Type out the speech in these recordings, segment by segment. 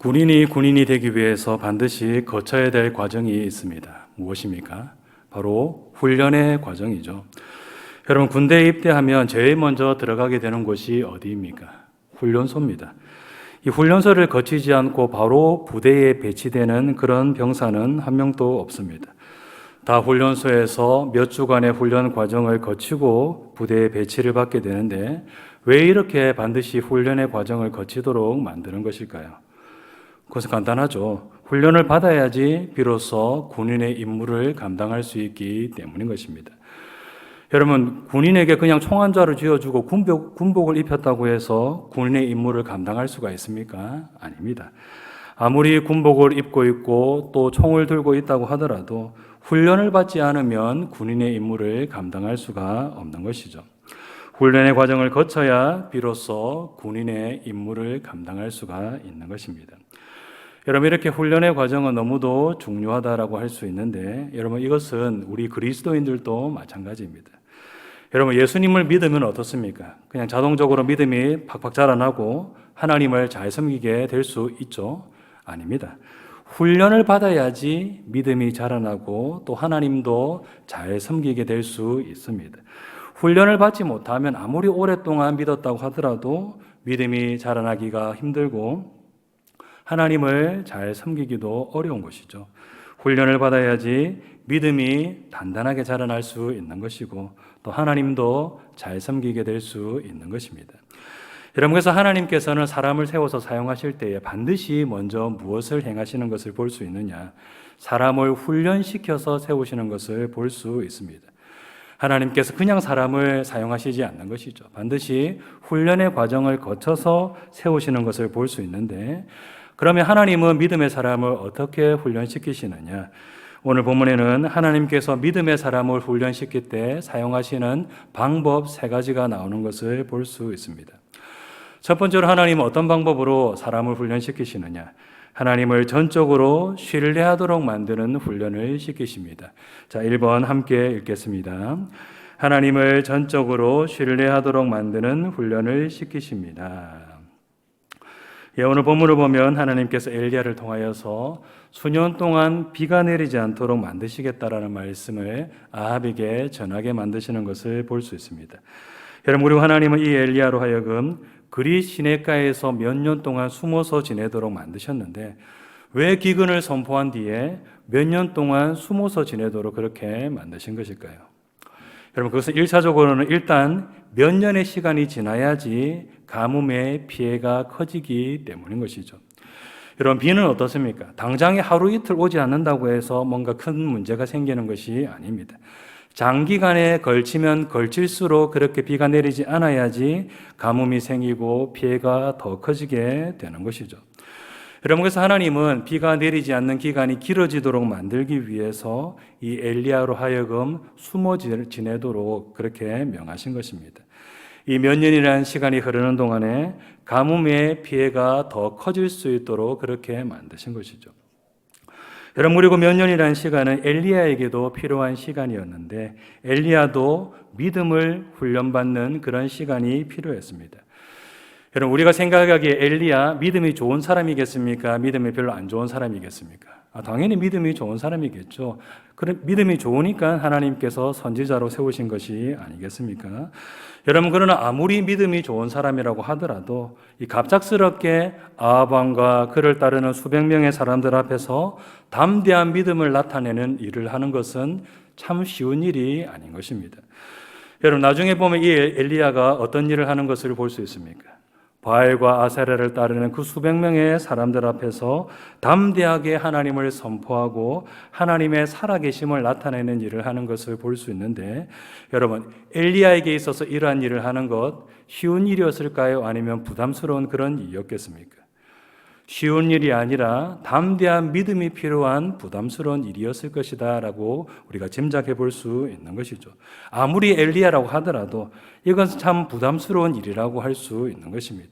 군인이 되기 위해서 반드시 거쳐야 될 과정이 있습니다. 무엇입니까? 바로 훈련의 과정이죠. 여러분, 군대에 입대하면 제일 먼저 들어가게 되는 곳이 어디입니까? 훈련소입니다. 이 훈련소를 거치지 않고 바로 부대에 배치되는 그런 병사는 한 명도 없습니다. 다 훈련소에서 몇 주간의 훈련 과정을 거치고 부대에 배치를 받게 되는데, 왜 이렇게 반드시 훈련의 과정을 거치도록 만드는 것일까요? 그것은 간단하죠. 훈련을 받아야지 비로소 군인의 임무를 감당할 수 있기 때문인 것입니다. 여러분, 군인에게 그냥 총 한 자루 쥐어주고 군복을 입혔다고 해서 군인의 임무를 감당할 수가 있습니까? 아닙니다. 아무리 군복을 입고 있고 또 총을 들고 있다고 하더라도 훈련을 받지 않으면 군인의 임무를 감당할 수가 없는 것이죠. 훈련의 과정을 거쳐야 비로소 군인의 임무를 감당할 수가 있는 것입니다. 여러분, 이렇게 훈련의 과정은 너무도 중요하다라고 할 수 있는데, 여러분, 이것은 우리 그리스도인들도 마찬가지입니다. 여러분, 예수님을 믿으면 어떻습니까? 그냥 자동적으로 믿음이 팍팍 자라나고 하나님을 잘 섬기게 될 수 있죠? 아닙니다. 훈련을 받아야지 믿음이 자라나고 또 하나님도 잘 섬기게 될 수 있습니다. 훈련을 받지 못하면 아무리 오랫동안 믿었다고 하더라도 믿음이 자라나기가 힘들고 하나님을 잘 섬기기도 어려운 것이죠. 훈련을 받아야지 믿음이 단단하게 자라날 수 있는 것이고 또 하나님도 잘 섬기게 될 수 있는 것입니다. 여러분, 그래서 하나님께서는 사람을 세워서 사용하실 때에 반드시 먼저 무엇을 행하시는 것을 볼 수 있느냐? 사람을 훈련시켜서 세우시는 것을 볼 수 있습니다. 하나님께서 그냥 사람을 사용하시지 않는 것이죠. 반드시 훈련의 과정을 거쳐서 세우시는 것을 볼 수 있는데, 그러면 하나님은 믿음의 사람을 어떻게 훈련시키시느냐? 오늘 본문에는 하나님께서 믿음의 사람을 훈련시킬 때 사용하시는 방법 3가지가 나오는 것을 볼 수 있습니다. 첫 번째로 하나님은 어떤 방법으로 사람을 훈련시키시느냐? 하나님을 전적으로 신뢰하도록 만드는 훈련을 시키십니다. 자, 1번 함께 읽겠습니다. 하나님을 전적으로 신뢰하도록 만드는 훈련을 시키십니다. 예, 오늘 본문을 보면 하나님께서 엘리야를 통하여서 수년 동안 비가 내리지 않도록 만드시겠다라는 말씀을 아합에게 전하게 만드시는 것을 볼 수 있습니다. 여러분, 그리고 하나님은 이 엘리야로 하여금 그리 시냇가에서 몇 년 동안 숨어서 지내도록 만드셨는데, 왜 기근을 선포한 뒤에 몇 년 동안 숨어서 지내도록 그렇게 만드신 것일까요? 여러분, 그것은 1차적으로는 일단 몇 년의 시간이 지나야지 가뭄의 피해가 커지기 때문인 것이죠. 여러분, 비는 어떻습니까? 당장에 하루 이틀 오지 않는다고 해서 뭔가 큰 문제가 생기는 것이 아닙니다. 장기간에 걸치면 걸칠수록 그렇게 비가 내리지 않아야지 가뭄이 생기고 피해가 더 커지게 되는 것이죠. 여러분, 그래서 하나님은 비가 내리지 않는 기간이 길어지도록 만들기 위해서 이 엘리야로 하여금 숨어 지내도록 그렇게 명하신 것입니다. 이 몇 년이라는 시간이 흐르는 동안에 가뭄의 피해가 더 커질 수 있도록 그렇게 만드신 것이죠. 여러분, 그리고 몇 년이라는 시간은 엘리야에게도 필요한 시간이었는데 엘리야도 믿음을 훈련받는 그런 시간이 필요했습니다. 여러분, 우리가 생각하기에 엘리야 믿음이 좋은 사람이겠습니까? 믿음이 별로 안 좋은 사람이겠습니까? 당연히 믿음이 좋은 사람이겠죠. 그래, 믿음이 좋으니까 하나님께서 선지자로 세우신 것이 아니겠습니까? 여러분, 그러나 아무리 믿음이 좋은 사람이라고 하더라도 이 갑작스럽게 아합 왕과 그를 따르는 수백 명의 사람들 앞에서 담대한 믿음을 나타내는 일을 하는 것은 참 쉬운 일이 아닌 것입니다. 여러분, 나중에 보면 이 엘리야가 어떤 일을 하는 것을 볼 수 있습니까? 바알과 아세라를 따르는 그 수백 명의 사람들 앞에서 담대하게 하나님을 선포하고 하나님의 살아계심을 나타내는 일을 하는 것을 볼 수 있는데, 여러분, 엘리야에게 있어서 이러한 일을 하는 것 쉬운 일이었을까요? 아니면 부담스러운 그런 일이었겠습니까? 쉬운 일이 아니라 담대한 믿음이 필요한 부담스러운 일이었을 것이다 라고 우리가 짐작해 볼 수 있는 것이죠. 아무리 엘리야라고 하더라도 이건 참 부담스러운 일이라고 할 수 있는 것입니다.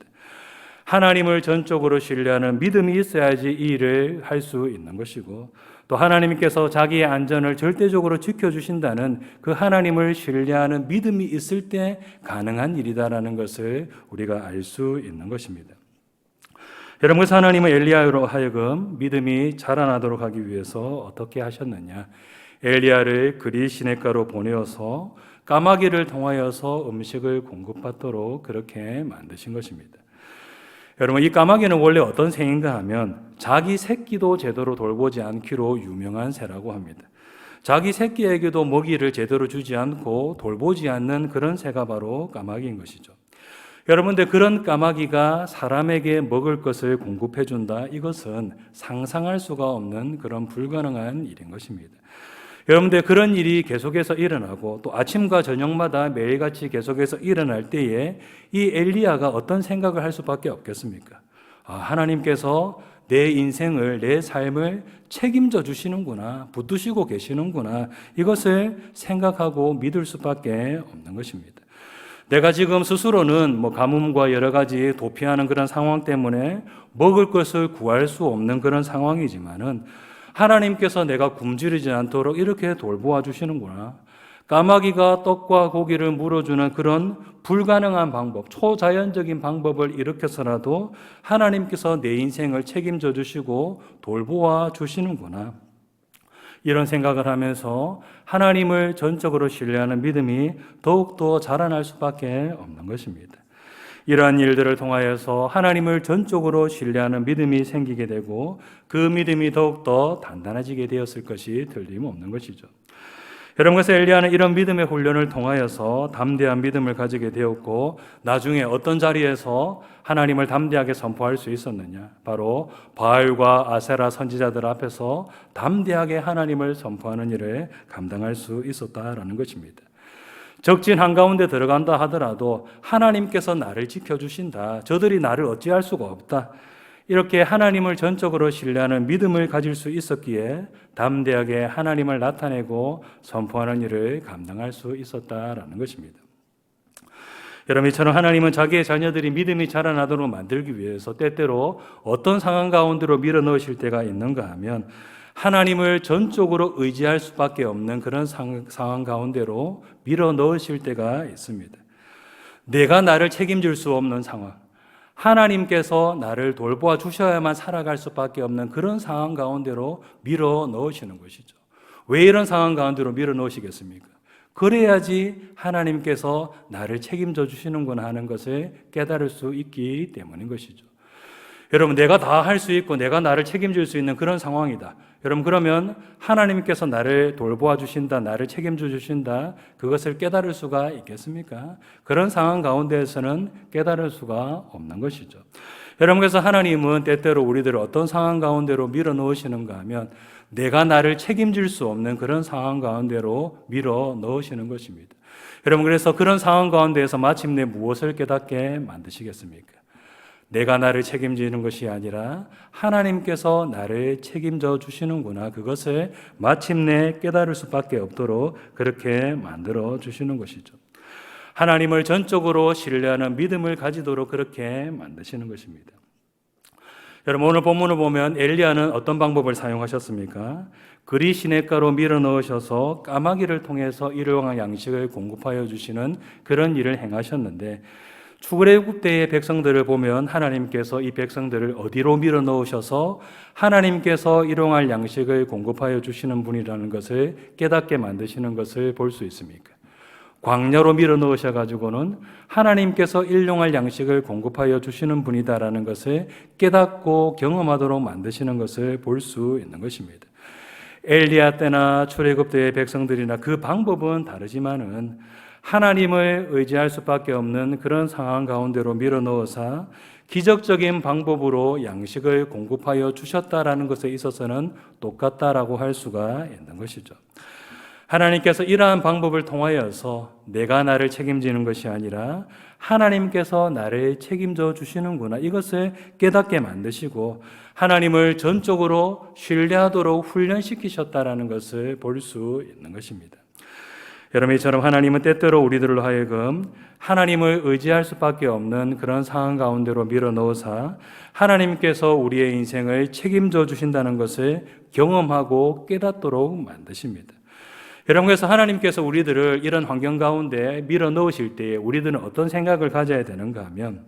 하나님을 전적으로 신뢰하는 믿음이 있어야지 이 일을 할 수 있는 것이고, 또 하나님께서 자기의 안전을 절대적으로 지켜주신다는 그 하나님을 신뢰하는 믿음이 있을 때 가능한 일이다라는 것을 우리가 알 수 있는 것입니다. 여러분, 그래서 하나님은 엘리야로 하여금 믿음이 자라나도록 하기 위해서 어떻게 하셨느냐? 엘리야를 그리 시냇가로 보내어서 까마귀를 통하여서 음식을 공급받도록 그렇게 만드신 것입니다. 여러분, 이 까마귀는 원래 어떤 새인가 하면 자기 새끼도 제대로 돌보지 않기로 유명한 새라고 합니다. 자기 새끼에게도 먹이를 제대로 주지 않고 돌보지 않는 그런 새가 바로 까마귀인 것이죠. 여러분들, 그런 까마귀가 사람에게 먹을 것을 공급해 준다, 이것은 상상할 수가 없는 그런 불가능한 일인 것입니다. 여러분들, 그런 일이 계속해서 일어나고 또 아침과 저녁마다 매일같이 계속해서 일어날 때에 이 엘리야가 어떤 생각을 할 수밖에 없겠습니까? 하나님께서 내 인생을, 내 삶을 책임져 주시는구나, 붙드시고 계시는구나, 이것을 생각하고 믿을 수밖에 없는 것입니다. 내가 지금 스스로는 가뭄과 여러 가지 도피하는 그런 상황 때문에 먹을 것을 구할 수 없는 그런 상황이지만은 하나님께서 내가 굶주리지 않도록 이렇게 돌보아 주시는구나. 까마귀가 떡과 고기를 물어주는 그런 불가능한 방법, 초자연적인 방법을 일으켜서라도 하나님께서 내 인생을 책임져 주시고 돌보아 주시는구나. 이런 생각을 하면서 하나님을 전적으로 신뢰하는 믿음이 더욱더 자라날 수밖에 없는 것입니다. 이러한 일들을 통하여서 하나님을 전적으로 신뢰하는 믿음이 생기게 되고 그 믿음이 더욱더 단단해지게 되었을 것이 틀림없는 것이죠. 여러분, 그래서 엘리야는 이런 믿음의 훈련을 통하여서 담대한 믿음을 가지게 되었고 나중에 어떤 자리에서 하나님을 담대하게 선포할 수 있었느냐? 바로 바알과 아세라 선지자들 앞에서 담대하게 하나님을 선포하는 일을 감당할 수 있었다라는 것입니다. 적진 한가운데 들어간다 하더라도 하나님께서 나를 지켜주신다, 저들이 나를 어찌할 수가 없다, 이렇게 하나님을 전적으로 신뢰하는 믿음을 가질 수 있었기에 담대하게 하나님을 나타내고 선포하는 일을 감당할 수 있었다라는 것입니다. 여러분, 이처럼 하나님은 자기의 자녀들이 믿음이 자라나도록 만들기 위해서 때때로 어떤 상황 가운데로 밀어넣으실 때가 있는가 하면 하나님을 전적으로 의지할 수밖에 없는 그런 상황 가운데로 밀어넣으실 때가 있습니다. 내가 나를 책임질 수 없는 상황, 하나님께서 나를 돌보아 주셔야만 살아갈 수밖에 없는 그런 상황 가운데로 밀어넣으시는 것이죠. 왜 이런 상황 가운데로 밀어넣으시겠습니까? 그래야지 하나님께서 나를 책임져 주시는구나 하는 것을 깨달을 수 있기 때문인 것이죠. 여러분, 내가 다 할 수 있고 내가 나를 책임질 수 있는 그런 상황이다. 여러분, 그러면 하나님께서 나를 돌보아 주신다, 나를 책임져 주신다, 그것을 깨달을 수가 있겠습니까? 그런 상황 가운데에서는 깨달을 수가 없는 것이죠. 여러분, 그래서 하나님은 때때로 우리들을 어떤 상황 가운데로 밀어넣으시는가 하면 내가 나를 책임질 수 없는 그런 상황 가운데로 밀어넣으시는 것입니다. 여러분, 그래서 그런 상황 가운데에서 마침내 무엇을 깨닫게 만드시겠습니까? 내가 나를 책임지는 것이 아니라 하나님께서 나를 책임져 주시는구나, 그것을 마침내 깨달을 수밖에 없도록 그렇게 만들어 주시는 것이죠. 하나님을 전적으로 신뢰하는 믿음을 가지도록 그렇게 만드시는 것입니다. 여러분, 오늘 본문을 보면 엘리야는 어떤 방법을 사용하셨습니까? 그리 시냇가로 밀어넣으셔서 까마귀를 통해서 일용할 양식을 공급하여 주시는 그런 일을 행하셨는데, 출애굽 때의 백성들을 보면 하나님께서 이 백성들을 어디로 밀어넣으셔서 하나님께서 일용할 양식을 공급하여 주시는 분이라는 것을 깨닫게 만드시는 것을 볼 수 있습니까? 광야로 밀어넣으셔가지고는 하나님께서 일용할 양식을 공급하여 주시는 분이다라는 것을 깨닫고 경험하도록 만드시는 것을 볼 수 있는 것입니다. 엘리야 때나 출애굽 때의 백성들이나 그 방법은 다르지만은 하나님을 의지할 수밖에 없는 그런 상황 가운데로 밀어넣어서 기적적인 방법으로 양식을 공급하여 주셨다라는 것에 있어서는 똑같다라고 할 수가 있는 것이죠. 하나님께서 이러한 방법을 통하여서 내가 나를 책임지는 것이 아니라 하나님께서 나를 책임져 주시는구나, 이것을 깨닫게 만드시고 하나님을 전적으로 신뢰하도록 훈련시키셨다라는 것을 볼 수 있는 것입니다. 여러분, 이처럼 하나님은 때때로 우리들로 하여금 하나님을 의지할 수밖에 없는 그런 상황 가운데로 밀어넣어서 하나님께서 우리의 인생을 책임져 주신다는 것을 경험하고 깨닫도록 만드십니다. 여러분, 그래서 하나님께서 우리들을 이런 환경 가운데 밀어넣으실 때에 우리들은 어떤 생각을 가져야 되는가 하면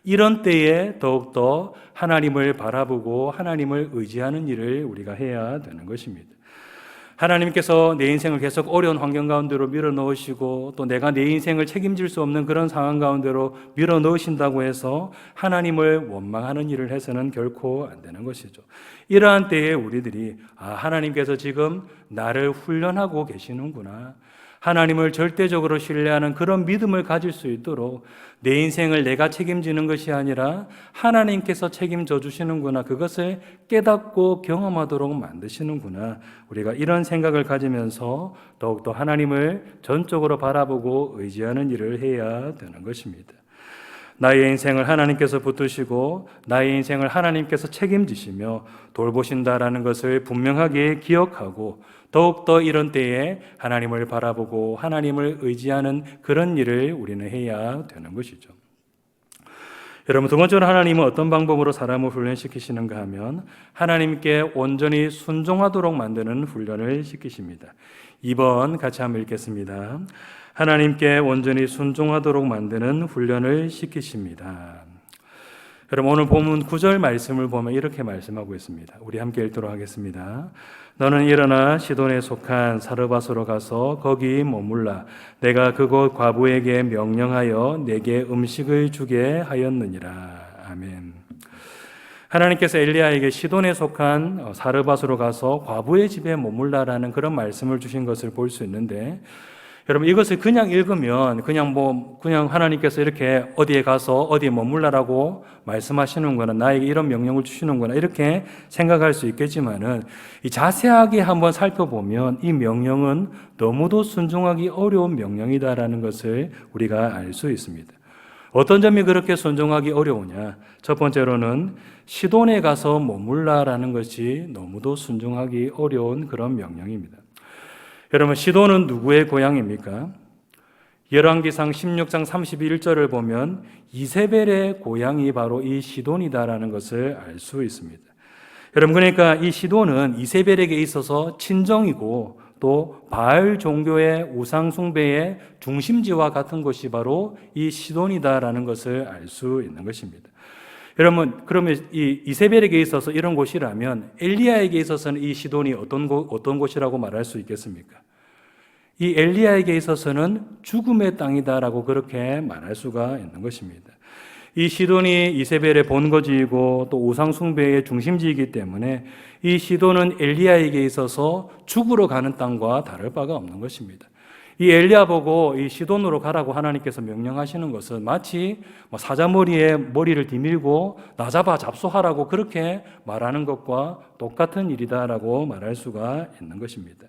이런 때에 더욱더 하나님을 바라보고 하나님을 의지하는 일을 우리가 해야 되는 것입니다. 하나님께서 내 인생을 계속 어려운 환경 가운데로 밀어넣으시고 또 내가 내 인생을 책임질 수 없는 그런 상황 가운데로 밀어넣으신다고 해서 하나님을 원망하는 일을 해서는 결코 안 되는 것이죠. 이러한 때에 우리들이 하나님께서 지금 나를 훈련하고 계시는구나, 하나님을 절대적으로 신뢰하는 그런 믿음을 가질 수 있도록 내 인생을 내가 책임지는 것이 아니라 하나님께서 책임져 주시는구나, 그것을 깨닫고 경험하도록 만드시는구나, 우리가 이런 생각을 가지면서 더욱더 하나님을 전적으로 바라보고 의지하는 일을 해야 되는 것입니다. 나의 인생을 하나님께서 붙드시고 나의 인생을 하나님께서 책임지시며 돌보신다라는 것을 분명하게 기억하고 더욱더 이런 때에 하나님을 바라보고 하나님을 의지하는 그런 일을 우리는 해야 되는 것이죠. 여러분, 두 번째로 하나님은 어떤 방법으로 사람을 훈련시키시는가 하면 하나님께 온전히 순종하도록 만드는 훈련을 시키십니다. 2번 같이 한번 읽겠습니다. 하나님께 온전히 순종하도록 만드는 훈련을 시키십니다. 여러분, 오늘 본문 9절 말씀을 보면 이렇게 말씀하고 있습니다. 우리 함께 읽도록 하겠습니다. 너는 일어나 시돈에 속한 사르밧으로 가서 거기 머물라. 내가 그곳 과부에게 명령하여 내게 음식을 주게 하였느니라. 아멘. 하나님께서 엘리야에게 시돈에 속한 사르밧으로 가서 과부의 집에 머물라라는 그런 말씀을 주신 것을 볼 수 있는데, 여러분, 이것을 그냥 읽으면 그냥 하나님께서 이렇게 어디에 가서 어디에 머물라라고 말씀하시는구나, 나에게 이런 명령을 주시는구나, 이렇게 생각할 수 있겠지만은 이 자세하게 한번 살펴보면 이 명령은 너무도 순종하기 어려운 명령이다라는 것을 우리가 알 수 있습니다. 어떤 점이 그렇게 순종하기 어려우냐? 첫 번째로는 시돈에 가서 머물라라는 것이 너무도 순종하기 어려운 그런 명령입니다. 여러분, 시돈은 누구의 고향입니까? 열왕기상 16장 31절을 보면 이세벨의 고향이 바로 이 시돈이다라는 것을 알 수 있습니다. 여러분, 그러니까 이 시돈은 이세벨에게 있어서 친정이고 또 바알 종교의 우상 숭배의 중심지와 같은 곳이 바로 이 시돈이다라는 것을 알 수 있는 것입니다. 여러분, 그러면 이 이세벨에게 있어서 이런 곳이라면 엘리야에게 있어서는 이 시돈이 어떤 곳이라고 말할 수 있겠습니까? 이 엘리야에게 있어서는 죽음의 땅이다라고 그렇게 말할 수가 있는 것입니다. 이 시돈이 이세벨의 본거지이고 또 우상 숭배의 중심지이기 때문에 이 시돈은 엘리야에게 있어서 죽으러 가는 땅과 다를 바가 없는 것입니다. 이 엘리야 보고 이 시돈으로 가라고 하나님께서 명령하시는 것은 마치 사자머리에 머리를 디밀고 나 잡아 잡수하라고 그렇게 말하는 것과 똑같은 일이다라고 말할 수가 있는 것입니다.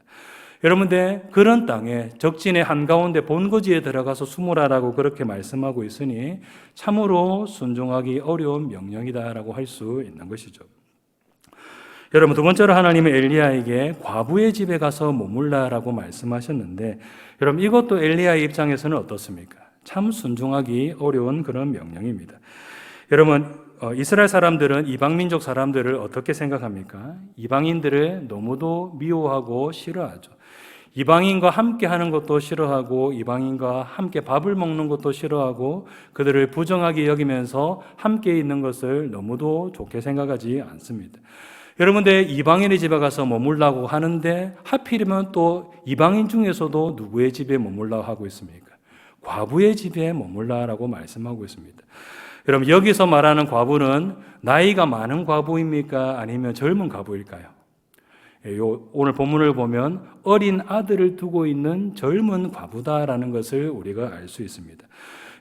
여러분들, 그런 땅에 적진의 한가운데 본거지에 들어가서 숨으라라고 그렇게 말씀하고 있으니 참으로 순종하기 어려운 명령이다라고 할 수 있는 것이죠. 여러분, 두 번째로 하나님은 엘리야에게 과부의 집에 가서 머물라라고 말씀하셨는데, 여러분, 이것도 엘리야의 입장에서는 어떻습니까? 참 순종하기 어려운 그런 명령입니다. 여러분, 이스라엘 사람들은 이방민족 사람들을 어떻게 생각합니까? 이방인들을 너무도 미워하고 싫어하죠. 이방인과 함께 하는 것도 싫어하고 이방인과 함께 밥을 먹는 것도 싫어하고 그들을 부정하게 여기면서 함께 있는 것을 너무도 좋게 생각하지 않습니다. 여러분들, 이방인의 집에 가서 머물라고 하는데 하필이면 또 이방인 중에서도 누구의 집에 머물라고 하고 있습니까? 과부의 집에 머물라라고 말씀하고 있습니다. 여러분, 여기서 말하는 과부는 나이가 많은 과부입니까? 아니면 젊은 과부일까요? 오늘 본문을 보면 어린 아들을 두고 있는 젊은 과부다라는 것을 우리가 알 수 있습니다.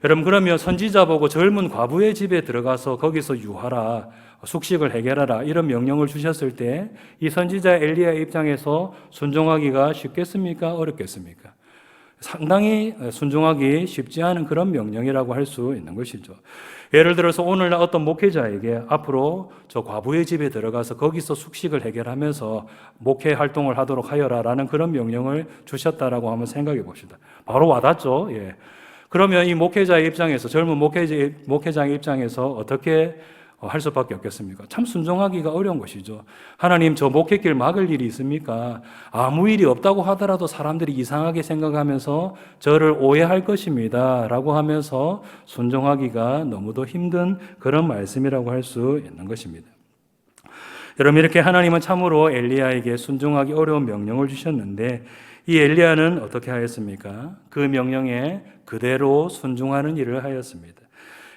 여러분, 그러면 선지자 보고 젊은 과부의 집에 들어가서 거기서 유하라, 숙식을 해결하라, 이런 명령을 주셨을 때 이 선지자 엘리야의 입장에서 순종하기가 쉽겠습니까? 어렵겠습니까? 상당히 순종하기 쉽지 않은 그런 명령이라고 할 수 있는 것이죠. 예를 들어서 오늘날 어떤 목회자에게 앞으로 저 과부의 집에 들어가서 거기서 숙식을 해결하면서 목회 활동을 하도록 하여라라는 그런 명령을 주셨다라고 한번 생각해 봅시다. 바로 와닿죠. 예. 그러면 이 목회자의 입장에서, 젊은 목회자의 입장에서 어떻게 할 수밖에 없겠습니까? 참 순종하기가 어려운 것이죠. 하나님, 저 목회길 막을 일이 있습니까? 아무 일이 없다고 하더라도 사람들이 이상하게 생각하면서 저를 오해할 것입니다 라고 하면서 순종하기가 너무도 힘든 그런 말씀이라고 할 수 있는 것입니다. 여러분, 이렇게 하나님은 참으로 엘리야에게 순종하기 어려운 명령을 주셨는데 이 엘리야는 어떻게 하였습니까? 그 명령에 그대로 순종하는 일을 하였습니다.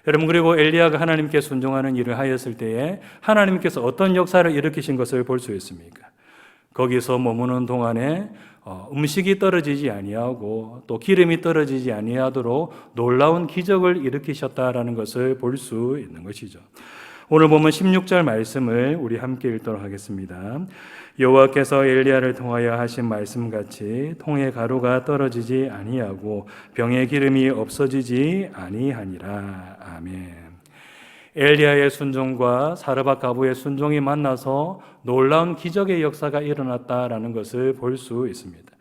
여러분, 그리고 엘리야가 하나님께 순종하는 일을 하였을 때에 하나님께서 어떤 역사를 일으키신 것을 볼 수 있습니까? 거기서 머무는 동안에 음식이 떨어지지 아니하고 또 기름이 떨어지지 아니하도록 놀라운 기적을 일으키셨다라는 것을 볼 수 있는 것이죠. 오늘 보면 16절 말씀을 우리 함께 읽도록 하겠습니다. 여호와께서 엘리야를 통하여 하신 말씀같이 통에 가루가 떨어지지 아니하고 병에 기름이 없어지지 아니하니라. 아멘. 엘리야의 순종과 사르밧 가부의 순종이 만나서 놀라운 기적의 역사가 일어났다라는 것을 볼 수 있습니다.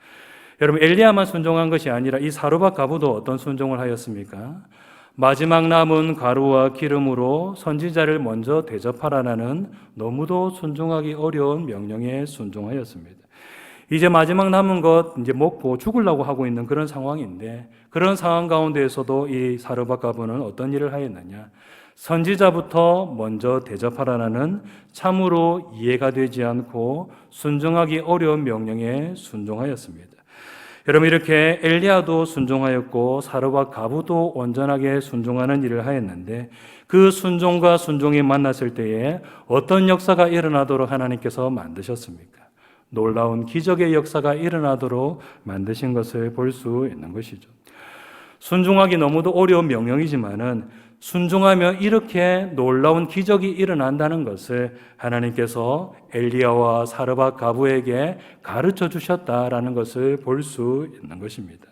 여러분, 엘리야만 순종한 것이 아니라 이 사르밧 가부도 어떤 순종을 하였습니까? 마지막 남은 가루와 기름으로 선지자를 먼저 대접하라는 너무도 순종하기 어려운 명령에 순종하였습니다. 이제 마지막 남은 것 이제 먹고 죽으려고 하고 있는 그런 상황인데 그런 상황 가운데에서도 이 사르밧 가부는 어떤 일을 하였느냐? 선지자부터 먼저 대접하라는 참으로 이해가 되지 않고 순종하기 어려운 명령에 순종하였습니다. 여러분, 이렇게 엘리야도 순종하였고 사르밧 가부도 온전하게 순종하는 일을 하였는데 그 순종과 순종이 만났을 때에 어떤 역사가 일어나도록 하나님께서 만드셨습니까? 놀라운 기적의 역사가 일어나도록 만드신 것을 볼 수 있는 것이죠. 순종하기 너무도 어려운 명령이지만은 순종하면 이렇게 놀라운 기적이 일어난다는 것을 하나님께서 엘리야와 사르밧 가부에게 가르쳐 주셨다라는 것을 볼 수 있는 것입니다.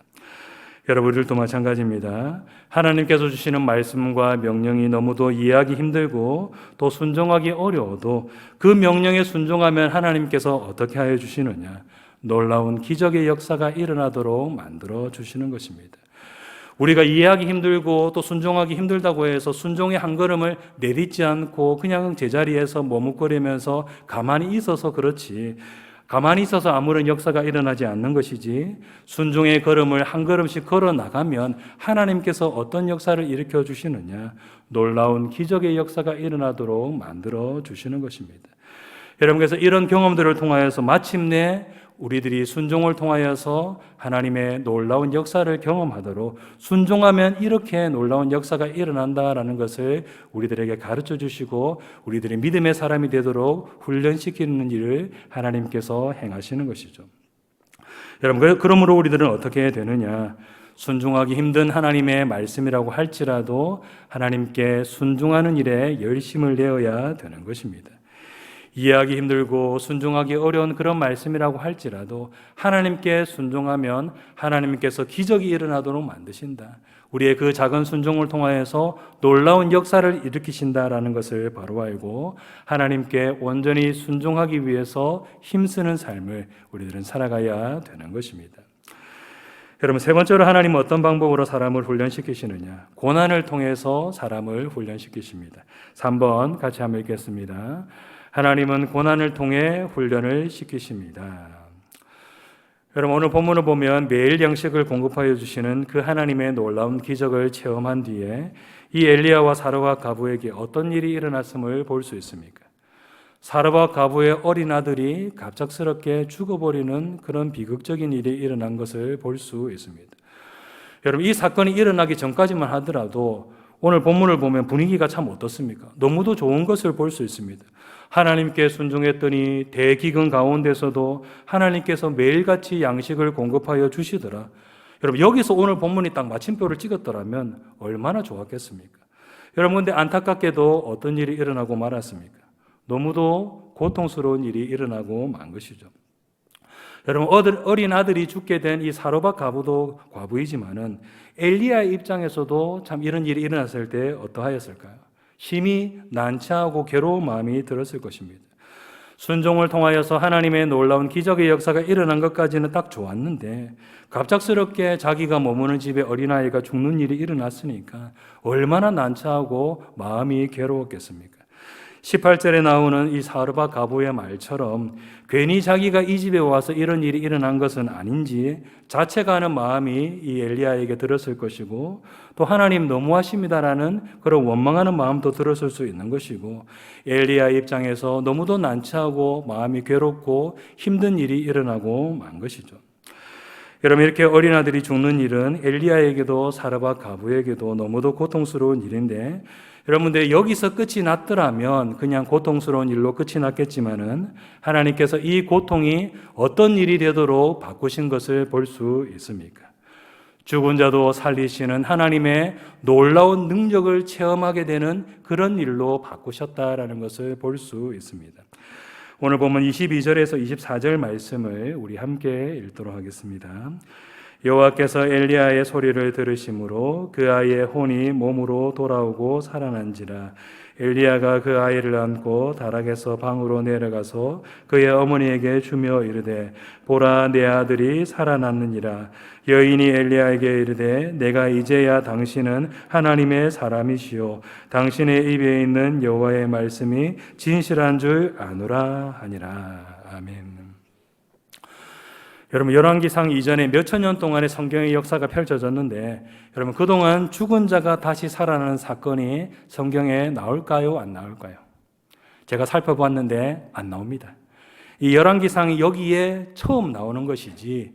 여러분들도 마찬가지입니다. 하나님께서 주시는 말씀과 명령이 너무도 이해하기 힘들고 또 순종하기 어려워도 그 명령에 순종하면 하나님께서 어떻게 하여 주시느냐? 놀라운 기적의 역사가 일어나도록 만들어 주시는 것입니다. 우리가 이해하기 힘들고 또 순종하기 힘들다고 해서 순종의 한 걸음을 내딛지 않고 그냥 제자리에서 머뭇거리면서 가만히 있어서 그렇지, 가만히 있어서 아무런 역사가 일어나지 않는 것이지, 순종의 걸음을 한 걸음씩 걸어 나가면 하나님께서 어떤 역사를 일으켜 주시느냐? 놀라운 기적의 역사가 일어나도록 만들어 주시는 것입니다. 여러분께서 이런 경험들을 통하여서 마침내 우리들이 순종을 통하여서 하나님의 놀라운 역사를 경험하도록 순종하면 이렇게 놀라운 역사가 일어난다라는 것을 우리들에게 가르쳐 주시고 우리들의 믿음의 사람이 되도록 훈련시키는 일을 하나님께서 행하시는 것이죠. 여러분, 그러므로 우리들은 어떻게 해야 되느냐? 순종하기 힘든 하나님의 말씀이라고 할지라도 하나님께 순종하는 일에 열심을 내어야 되는 것입니다. 이해하기 힘들고 순종하기 어려운 그런 말씀이라고 할지라도 하나님께 순종하면 하나님께서 기적이 일어나도록 만드신다. 우리의 그 작은 순종을 통하여서 놀라운 역사를 일으키신다라는 것을 바로 알고 하나님께 온전히 순종하기 위해서 힘쓰는 삶을 우리들은 살아가야 되는 것입니다. 여러분, 세 번째로 하나님은 어떤 방법으로 사람을 훈련시키시느냐? 고난을 통해서 사람을 훈련시키십니다. 3번 같이 한번 읽겠습니다. 하나님은 고난을 통해 훈련을 시키십니다. 여러분, 오늘 본문을 보면 매일 양식을 공급하여 주시는 그 하나님의 놀라운 기적을 체험한 뒤에 이 엘리야와 사르밧 가부에게 어떤 일이 일어났음을 볼 수 있습니까? 사르밧 가부의 어린 아들이 갑작스럽게 죽어버리는 그런 비극적인 일이 일어난 것을 볼 수 있습니다. 여러분, 이 사건이 일어나기 전까지만 하더라도 오늘 본문을 보면 분위기가 참 어떻습니까? 너무도 좋은 것을 볼 수 있습니다. 하나님께 순종했더니 대기근 가운데서도 하나님께서 매일같이 양식을 공급하여 주시더라. 여러분, 여기서 오늘 본문이 딱 마침표를 찍었더라면 얼마나 좋았겠습니까? 여러분, 근데 안타깝게도 어떤 일이 일어나고 말았습니까? 너무도 고통스러운 일이 일어나고 만 것이죠. 여러분, 어린 아들이 죽게 된 이 사르밧 가부도 과부이지만은 엘리야의 입장에서도 참 이런 일이 일어났을 때 어떠하였을까요? 심히 난처하고 괴로운 마음이 들었을 것입니다. 순종을 통하여서 하나님의 놀라운 기적의 역사가 일어난 것까지는 딱 좋았는데 갑작스럽게 자기가 머무는 집에 어린아이가 죽는 일이 일어났으니까 얼마나 난처하고 마음이 괴로웠겠습니까? 18절에 나오는 이 사르밧 과부의 말처럼 괜히 자기가 이 집에 와서 이런 일이 일어난 것은 아닌지 자책하는 마음이 이 엘리야에게 들었을 것이고, 또 하나님 너무하십니다라는 그런 원망하는 마음도 들었을 수 있는 것이고, 엘리야 입장에서 너무도 난처하고 마음이 괴롭고 힘든 일이 일어나고 만 것이죠. 여러분, 이렇게 어린아들이 죽는 일은 엘리야에게도 사르밧 과부에게도 너무도 고통스러운 일인데, 여러분들 여기서 끝이 났더라면 그냥 고통스러운 일로 끝이 났겠지만은 하나님께서 이 고통이 어떤 일이 되도록 바꾸신 것을 볼 수 있습니까? 죽은 자도 살리시는 하나님의 놀라운 능력을 체험하게 되는 그런 일로 바꾸셨다라는 것을 볼 수 있습니다. 오늘 보면 22절에서 24절 말씀을 우리 함께 읽도록 하겠습니다. 여호와께서 엘리야의 소리를 들으심으로 그 아이의 혼이 몸으로 돌아오고 살아난지라. 엘리야가 그 아이를 안고 다락에서 방으로 내려가서 그의 어머니에게 주며 이르되 보라, 내 아들이 살아났느니라. 여인이 엘리야에게 이르되 내가 이제야 당신은 하나님의 사람이시요 당신의 입에 있는 여호와의 말씀이 진실한 줄 아노라 하니라. 아멘. 여러분, 열왕기상 이전에 몇천 년 동안의 성경의 역사가 펼쳐졌는데, 여러분 그동안 죽은 자가 다시 살아나는 사건이 성경에 나올까요? 안 나올까요? 제가 살펴봤는데 안 나옵니다. 이 열왕기상이 여기에 처음 나오는 것이지,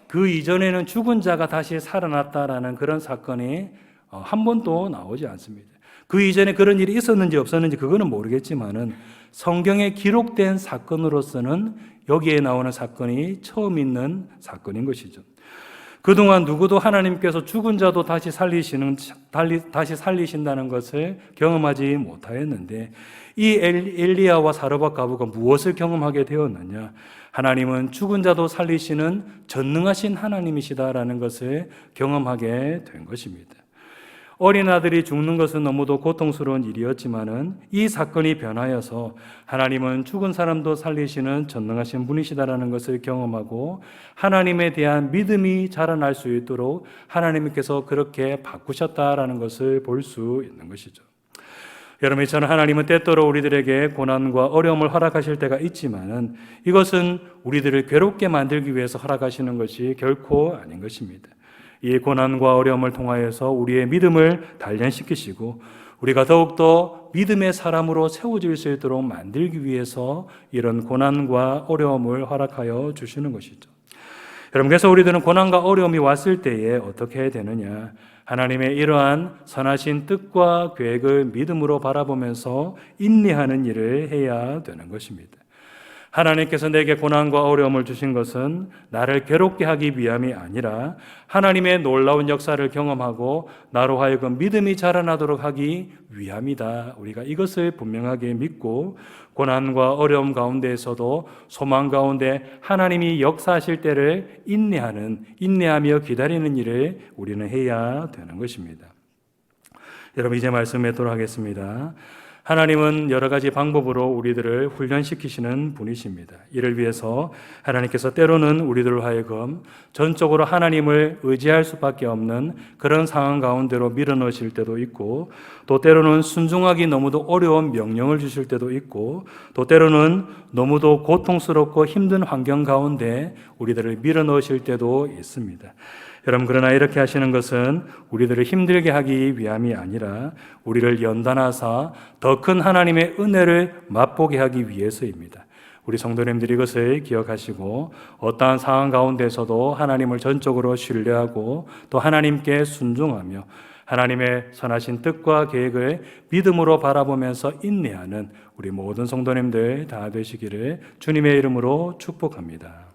그 이전에는 죽은 자가 다시 살아났다라는 그런 사건이 한 번도 나오지 않습니다. 그 이전에 그런 일이 있었는지 없었는지 그거는 모르겠지만은 성경에 기록된 사건으로서는 여기에 나오는 사건이 처음 있는 사건인 것이죠. 그동안 누구도 하나님께서 죽은 자도 다시 살리신다는 것을 경험하지 못하였는데, 이 엘리야와 사르밧 과부가 무엇을 경험하게 되었느냐? 하나님은 죽은 자도 살리시는 전능하신 하나님이시다라는 것을 경험하게 된 것입니다. 어린아들이 죽는 것은 너무도 고통스러운 일이었지만은 이 사건이 변하여서 하나님은 죽은 사람도 살리시는 전능하신 분이시다라는 것을 경험하고 하나님에 대한 믿음이 자라날 수 있도록 하나님께서 그렇게 바꾸셨다라는 것을 볼 수 있는 것이죠. 여러분, 저는 하나님은 때때로 우리들에게 고난과 어려움을 허락하실 때가 있지만은 이것은 우리들을 괴롭게 만들기 위해서 허락하시는 것이 결코 아닌 것입니다. 이 고난과 어려움을 통하여서 우리의 믿음을 단련시키시고 우리가 더욱더 믿음의 사람으로 세워질 수 있도록 만들기 위해서 이런 고난과 어려움을 허락하여 주시는 것이죠. 여러분, 그래서 우리들은 고난과 어려움이 왔을 때에 어떻게 해야 되느냐? 하나님의 이러한 선하신 뜻과 계획을 믿음으로 바라보면서 인내하는 일을 해야 되는 것입니다. 하나님께서 내게 고난과 어려움을 주신 것은 나를 괴롭게 하기 위함이 아니라 하나님의 놀라운 역사를 경험하고 나로 하여금 믿음이 자라나도록 하기 위함이다. 우리가 이것을 분명하게 믿고 고난과 어려움 가운데에서도 소망 가운데 하나님이 역사하실 때를 인내하며 기다리는 일을 우리는 해야 되는 것입니다. 여러분, 이제 말씀하도록 하겠습니다. 하나님은 여러 가지 방법으로 우리들을 훈련시키시는 분이십니다. 이를 위해서 하나님께서 때로는 우리들을 하여금 전적으로 하나님을 의지할 수밖에 없는 그런 상황 가운데로 밀어넣으실 때도 있고, 또 때로는 순종하기 너무도 어려운 명령을 주실 때도 있고, 또 때로는 너무도 고통스럽고 힘든 환경 가운데 우리들을 밀어넣으실 때도 있습니다. 여러분, 그러나 이렇게 하시는 것은 우리들을 힘들게 하기 위함이 아니라 우리를 연단하사 더 큰 하나님의 은혜를 맛보게 하기 위해서입니다. 우리 성도님들이 이것을 기억하시고 어떠한 상황 가운데서도 하나님을 전적으로 신뢰하고 또 하나님께 순종하며 하나님의 선하신 뜻과 계획을 믿음으로 바라보면서 인내하는 우리 모든 성도님들 다 되시기를 주님의 이름으로 축복합니다.